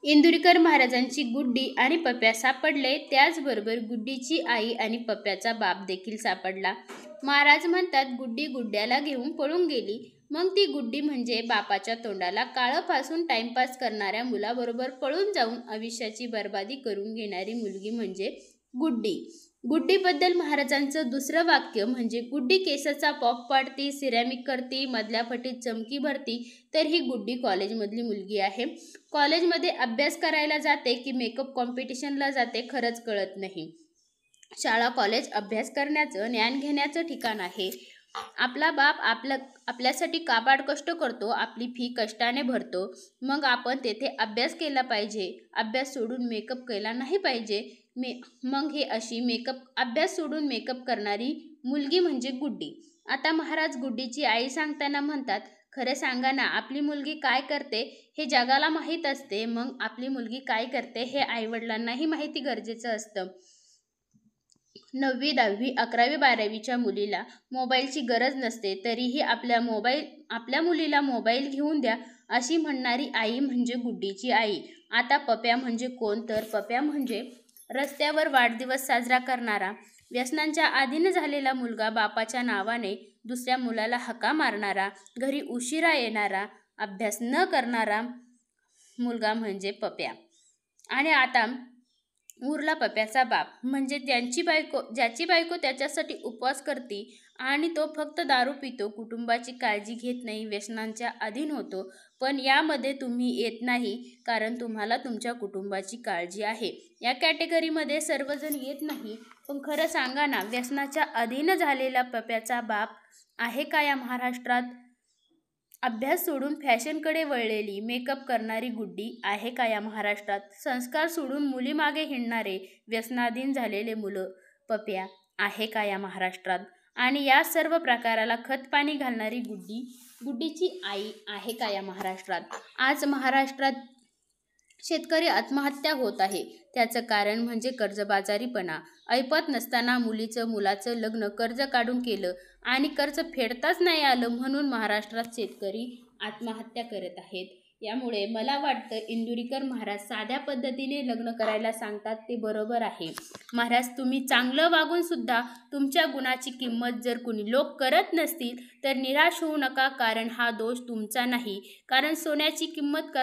इंदुरीकर महाराजांची गुड्डी आणि पप्या सापडले, त्याचबरोबर गुड्डीची आई आणि पप्याचा बाप देखील सापडला. महाराज म्हणतात, गुड्डी गुड्ड्याला घेऊन पळून गेली. मग ती गुड्डी म्हणजे बापाच्या तोंडाला काळं फासून टाइमपास करणाऱ्या मुलाबरोबर पळून जाऊन आयुष्याची बर्बादी करून घेणारी मुलगी म्हणजे गुड्डी. गुड्डीबद्दल महाराजांचं दुसरं वाक्य म्हणजे, गुड्डी केसाचा पॉप पाडती, सिरॅमिक करती, मधल्या फटीत चमकी भरती. तर ही गुड्डी कॉलेजमधली मुलगी आहे. कॉलेजमध्ये अभ्यास करायला जाते की मेकअप कॉम्पिटिशनला जाते खरंच कळत नाही. शाळा कॉलेज अभ्यास करण्याचं, ज्ञान घेण्याचं ठिकाण आहे. आपला बाप आपल्यासाठी काबाड कष्ट करतो, आपली फी कष्टाने भरतो. मग आपण तेथे अभ्यास केला पाहिजे, अभ्यास सोडून मेकअप केला नाही पाहिजे. मग हे अशी अभ्यास सोडून मेकअप करणारी मुलगी म्हणजे गुड्डी. आता महाराज गुड्डीची आई सांगताना म्हणतात, खरं सांगा ना, आपली मुलगी काय करते हे जगाला माहीत असते. मग आपली मुलगी काय करते हे आईवडिलांनाही माहिती गरजेचं असतं. 9वी, 10वी, 11वी, 12वीच्या मुलीला मोबाईलची गरज नसते, तरीही आपल्या मुलीला मोबाईल घेऊन द्या अशी म्हणणारी आई म्हणजे गुड्डीची आई. आता पप्या म्हणजे कोण? तर पप्या म्हणजे रस्त्यावर वाढदिवस साजरा करणारा, व्यसनांच्या अधीन झालेला मुलगा, बापाच्या नावाने दुसऱ्या मुलाला हका मारणारा, घरी उशिरा येणारा, अभ्यास न करणारा मुलगा म्हणजे पप्या. आणि आता उरला पप्याचा बाप, म्हणजे ज्याची बायको त्याच्यासाठी उपवास करते आणि तो फक्त दारू पितो, कुटुंबाची काळजी घेत नाही, व्यसनांच्या अधीन होतो. पण यामध्ये तुम्ही येत नाही, कारण तुम्हाला तुमच्या कुटुंबाची काळजी आहे. या कॅटेगरीमध्ये सर्वजण येत नाही. पण खरं सांगा ना, व्यसनाच्या अधीन झालेला पप्याचा बाप आहे का या महाराष्ट्रात? अभ्यास सोडून फॅशनकडे वळलेली, मेकअप करणारी गुड्डी आहे का या महाराष्ट्रात? संस्कार सोडून मुलीमागे हिंडणारे, व्यसनाधीन झालेले मुलं पप्या आहे का या महाराष्ट्रात? आणि या सर्व प्रकाराला खतपाणी घालणारी गुड्डीची आई आहे का या महाराष्ट्रात? आज महाराष्ट्रात शेतकरी आत्महत्या होत आहे. त्याचं कारण म्हणजे कर्जबाजारीपणा. ऐपत नसताना मुलाचं लग्न कर्ज काढून केलं आणि कर्ज फेडताच नाही आलं, म्हणून महाराष्ट्रात शेतकरी आत्महत्या करत आहेत. यामुळे मला वाटतं इंदुरीकर महाराज साध्या पद्धतीने लग्न करायला सांगतात ते बरोबर आहे. महाराज, तुम्ही चांगलं वागून सुद्धा तुमच्या गुणाची किंमत जर कुणी लोक करत नसतील तर निराश होऊ नका, कारण हा दोष तुमचा नाही. कारण सोन्याची किंमत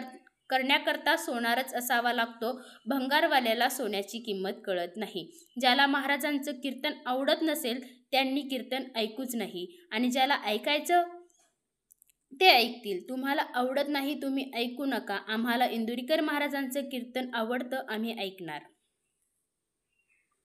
करण्याकरता सोनारच असावा लागतो. भंगारवाल्याला सोन्याची किंमत कळत नाही. ज्याला महाराजांचं कीर्तन आवडत नसेल त्यांनी कीर्तन ऐकूच नाही, आणि ज्याला ऐकायचं ते ऐकतील. तुम्हाला आवडत नाही, तुम्ही ऐकू नका. आम्हाला इंदुरीकर महाराजांचं कीर्तन आवडतं, आम्ही ऐकणार.